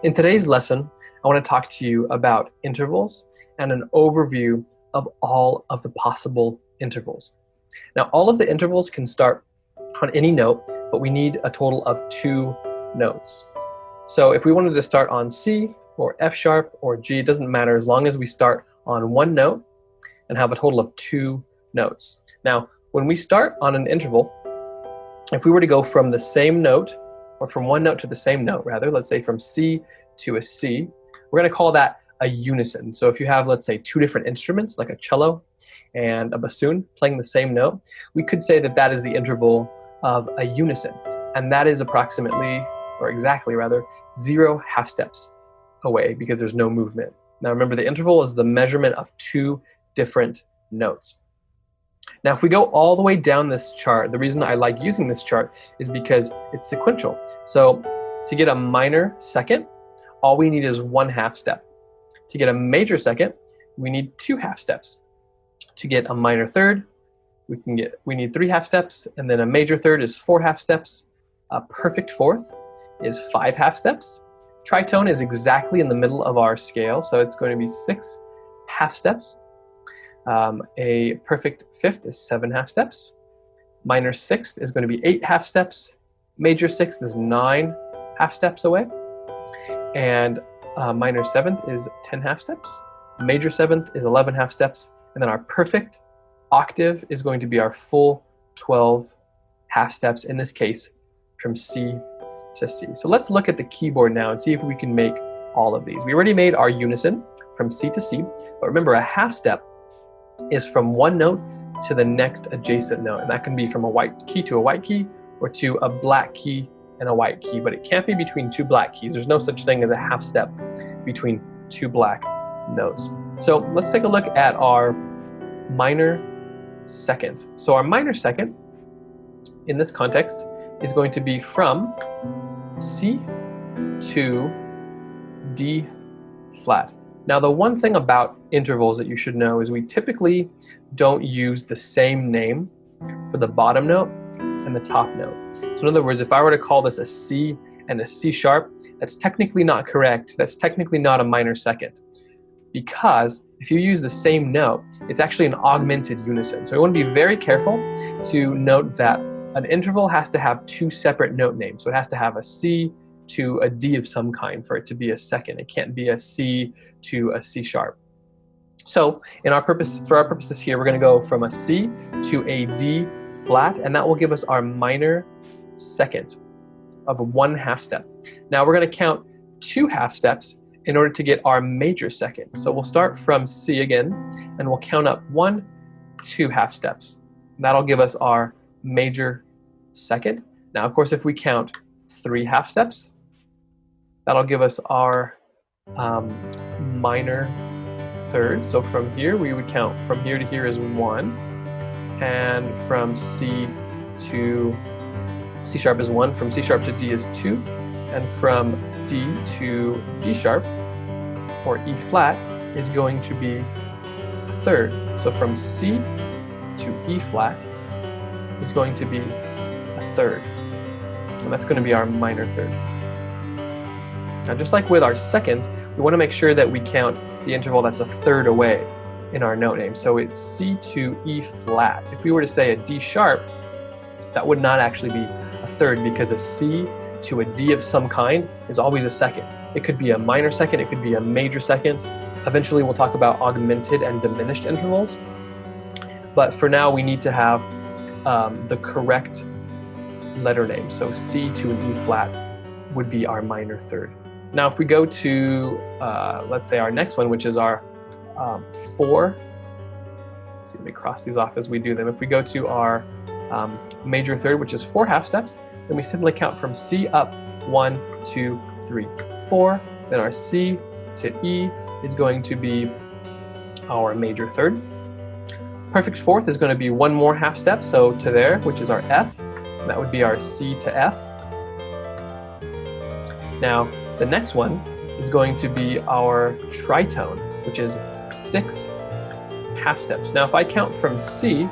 In today's lesson, I want to talk to you about intervals and an overview of all of the possible intervals. Now, all of the intervals can start on any note, but we need a total of 2 notes. So if we wanted to start on C or F sharp or G, it doesn't matter as long as we start on 1 note and have a total of 2 notes. Now, when we start on an interval, if we were to go from the same note, or from 1 note to the same note rather, let's say from C to a C, we're going to call that a unison. So if you have, let's say, 2 different instruments, like a cello and a bassoon playing the same note, we could say that that is the interval of a unison. And that is approximately, or exactly rather, 0 half steps away because there's no movement. Now remember, the interval is the measurement of 2 different notes. Now, if we go all the way down this chart, the reason I like using this chart is because it's sequential. So to get a minor second, all we need is 1 half step. To get a major second, we need 2 half steps. To get a minor third, we need 3 half steps, and then a major third is 4 half steps. A perfect fourth is 5 half steps. Tritone is exactly in the middle of our scale, so it's going to be 6 half steps. A perfect fifth is 7 half steps. Minor sixth is going to be 8 half steps. Major sixth is 9 half steps away. And minor seventh is 10 half steps. Major seventh is 11 half steps. And then our perfect octave is going to be our full 12 half steps, in this case, from C to C. So let's look at the keyboard now and see if we can make all of these. We already made our unison from C to C, but remember, a half step is from 1 note to the next adjacent note, and that can be from a white key to a white key, or to a black key and a white key, but it can't be between 2 black keys. There's no such thing as a half step between 2 black notes. So let's take a look at our minor second. So our minor second, in this context, is going to be from C to D flat. Now, the one thing about intervals that you should know is we typically don't use the same name for the bottom note and the top note. So in other words, if I were to call this a C and a C sharp, that's technically not correct. That's technically not a minor second, because if you use the same note, it's actually an augmented unison. So you want to be very careful to note that an interval has to have 2 separate note names. So it has to have a C to a D of some kind for it to be a second. It can't be a C to a C sharp. So for our purposes here, we're going to go from a C to a D flat, and that will give us our minor second of 1 half step. Now we're going to count 2 half steps in order to get our major second. So we'll start from C again, and we'll count up 1, 2 half steps. That'll give us our major second. Now, of course, if we count 3 half steps, that'll give us our minor third. So from here, we would count from here to here is 1, and from C to C sharp is 1, from C sharp to D is 2, and from D to D sharp, or E flat, is going to be a third. So from C to E flat is going to be a third, and that's going to be our minor third. Now, just like with our seconds, we want to make sure that we count the interval that's a third away in our note name. So it's C to E flat. If we were to say a D sharp, that would not actually be a third, because a C to a D of some kind is always a second. It could be a minor second, it could be a major second. Eventually we'll talk about augmented and diminished intervals. But for now, we need to have the correct letter name. So C to an E flat would be our minor third. Now, if we go to, let's say, our next one, which is our 4, let's see, let me cross these off as we do them. If we go to our major third, which is 4 half steps, then we simply count from C up 1, 2, 3, 4. Then our C to E is going to be our major third. Perfect fourth is going to be 1 more half step, so to there, which is our F, and that would be our C to F. Now, the next one is going to be our tritone, which is 6 half steps. Now, if I count from C,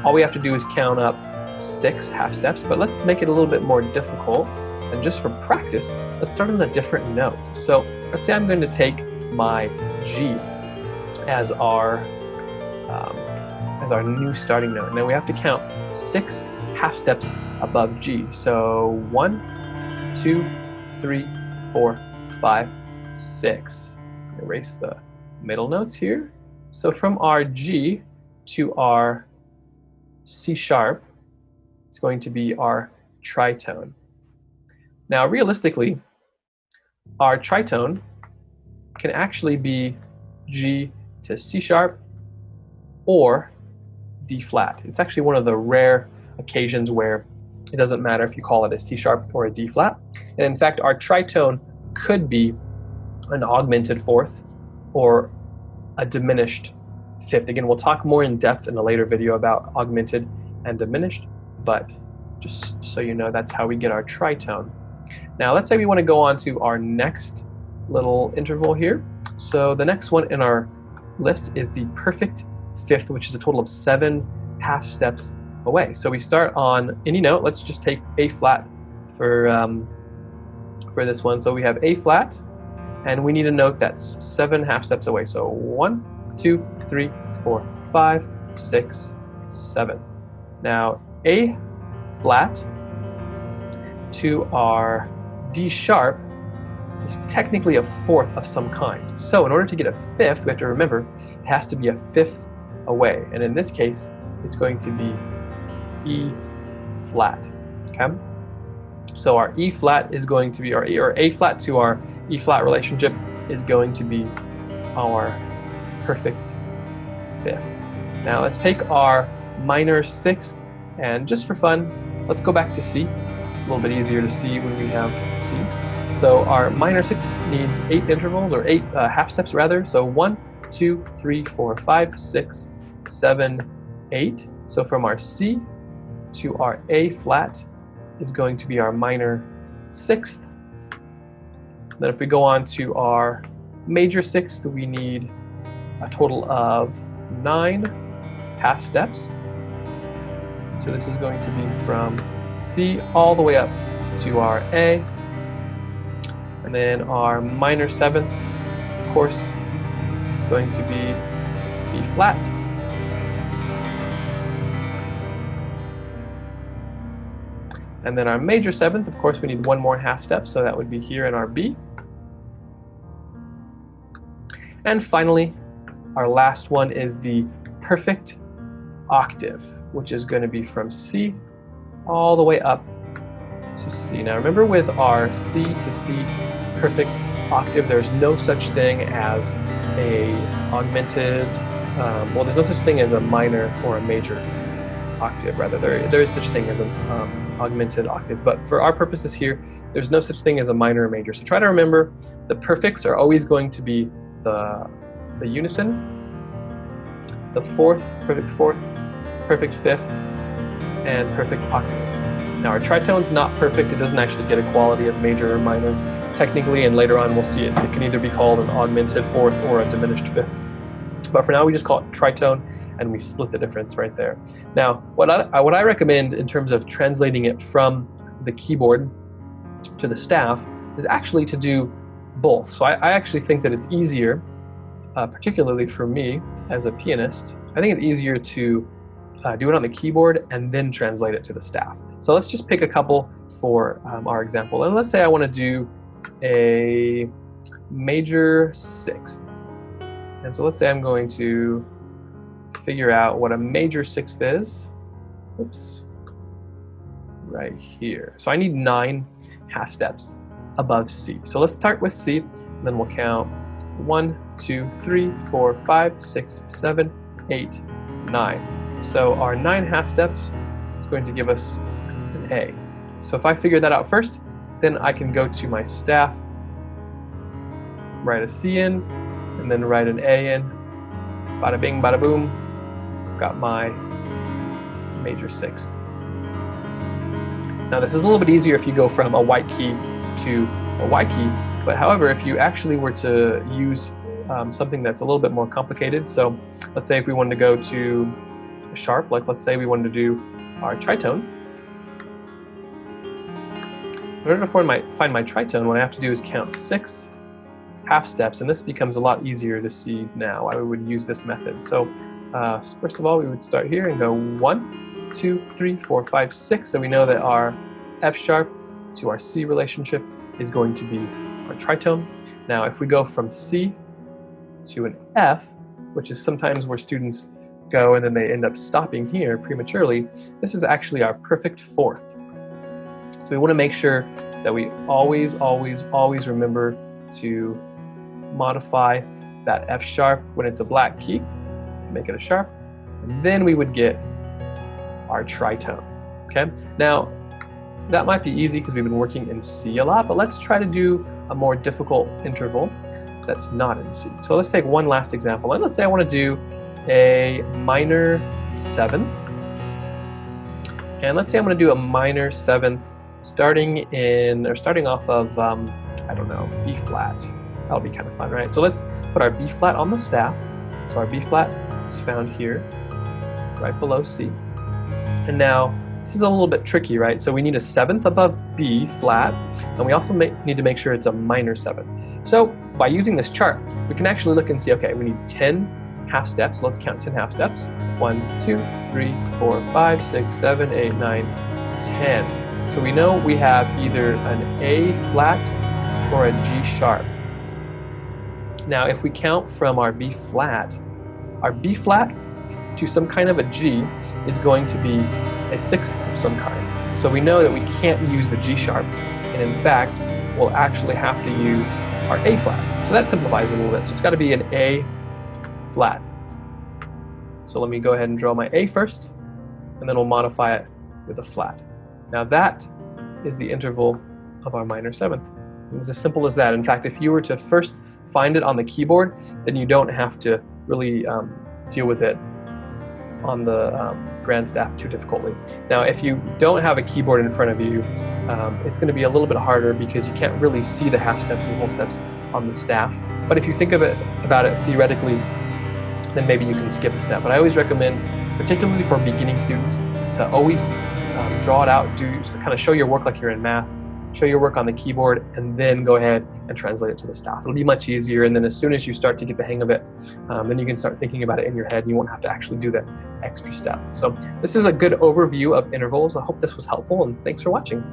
all we have to do is count up 6 half steps, but let's make it a little bit more difficult And just for practice, let's start on a different note. So let's say I'm going to take my G as our new starting note. Now we have to count 6 half steps above G. So 1, 2, 3, 4, 5, 6. Erase the middle notes here. So from our G to our C sharp, it's going to be our tritone. Now realistically, our tritone can actually be G to C sharp or D flat. It's actually one of the rare occasions where it doesn't matter if you call it a C sharp or a D flat. And in fact, our tritone could be an augmented fourth or a diminished fifth. Again, we'll talk more in depth in a later video about augmented and diminished, but just so you know, that's how we get our tritone. Now, let's say we want to go on to our next little interval here. So the next one in our list is the perfect fifth, which is a total of 7 half steps away. So we start on any note. Let's just take A flat for this one. So we have A flat, and we need a note that's 7 half steps away. So 1, 2, 3, 4, 5, 6, 7. Now A flat to our D sharp is technically a fourth of some kind. So in order to get a fifth, we have to remember it has to be a fifth away. And in this case, it's going to be E flat. Okay? So our E flat is going to be or A flat to our E flat relationship is going to be our perfect fifth. Now let's take our minor sixth, and just for fun, let's go back to C. It's a little bit easier to see when we have C. So our minor sixth needs 8 intervals, or 8 half steps rather. So 1, 2, 3, 4, 5, 6, 7, 8. So from our C to our A flat is going to be our minor sixth. Then if we go on to our major sixth, we need a total of 9 half steps. So this is going to be from C all the way up to our A. And then our minor seventh, of course, is going to be B flat. And then our major seventh, of course, we need 1 more half step, so that would be here in our B. And finally, our last one is the perfect octave, which is going to be from C all the way up to C. Now remember, with our C to C perfect octave, there's no such thing as a augmented, well, there's no such thing as a minor or a major octave, rather. There is such thing as an augmented octave, but for our purposes here, there's no such thing as a minor or major. So try to remember the perfects are always going to be the unison, the fourth, perfect fifth, and perfect octave. Now our tritone's not perfect. It doesn't actually get a quality of major or minor technically, and later on we'll see it can either be called an augmented fourth or a diminished fifth. But for now we just call it tritone, and we split the difference right there. Now what I recommend in terms of translating it from the keyboard to the staff is actually to do both. So I actually think that it's easier, particularly for me as a pianist, I think it's easier to do it on the keyboard and then translate it to the staff. So let's just pick a couple for our example. And let's say I want to do a major sixth. And so let's say I'm going to figure out what a major sixth is. Oops. Right here. So I need 9 half steps above C. So let's start with C, and then we'll count 1, 2, 3, 4, 5, 6, 7, 8, 9. So our 9 half steps is going to give us an A. So if I figure that out first, then I can go to my staff, write a C in, and then write an A in. Bada bing, bada boom. Got my major sixth. Now this is a little bit easier if you go from a white key to a white key, but however, if you actually were to use something that's a little bit more complicated, so let's say if we wanted to go to a sharp, like let's say we wanted to do our tritone, In order to find my tritone, what I have to do is count 6 half steps, and this becomes a lot easier to see now. I would use this method. So first of all, we would start here and go 1, 2, 3, 4, 5, 6. So we know that our F sharp to our C relationship is going to be our tritone. Now, if we go from C to an F, which is sometimes where students go and then they end up stopping here prematurely, this is actually our perfect fourth. So we want to make sure that we always, always, always remember to modify that F sharp when it's a black key, make it a sharp, and then we would get our tritone. Okay. Now, that might be easy because we've been working in C a lot, but let's try to do a more difficult interval that's not in C. So let's take one last example, and let's say I want to do a minor 7th, and let's say I'm going to do a minor 7th starting off of I don't know, B flat. That'll be kind of fun, right? So let's put our B flat on the staff. So our B flat is found here, right below C. And now this is a little bit tricky, right? So we need a 7th above B flat, and we also need to make sure it's a minor 7th. So by using this chart, we can actually look and see, okay, we need 10 half steps. So let's count 10 half steps. 1, 2, 3, 4, 5, 6, 7, 8, 9, 10. So we know we have either an A flat or a G sharp. Now, if we count from our B flat to some kind of a G is going to be a 6th of some kind. So we know that we can't use the G sharp, and in fact, we'll actually have to use our A flat. So that simplifies it a little bit. So it's got to be an A flat. So let me go ahead and draw my A first, and then we'll modify it with a flat. Now that is the interval of our minor 7th. It's as simple as that. In fact, if you were to first find it on the keyboard, then you don't have to really deal with it on the grand staff too difficultly. Now, if you don't have a keyboard in front of you, it's going to be a little bit harder because you can't really see the half steps and whole steps on the staff. But if you think about it theoretically, then maybe you can skip a step. But I always recommend, particularly for beginning students, to always draw it out, just to kind of show your work like you're in math, show your work on the keyboard, and then go ahead and translate it to the staff. It'll be much easier, and then as soon as you start to get the hang of it, then you can start thinking about it in your head, and you won't have to actually do that extra step. So this is a good overview of intervals. I hope this was helpful, and thanks for watching.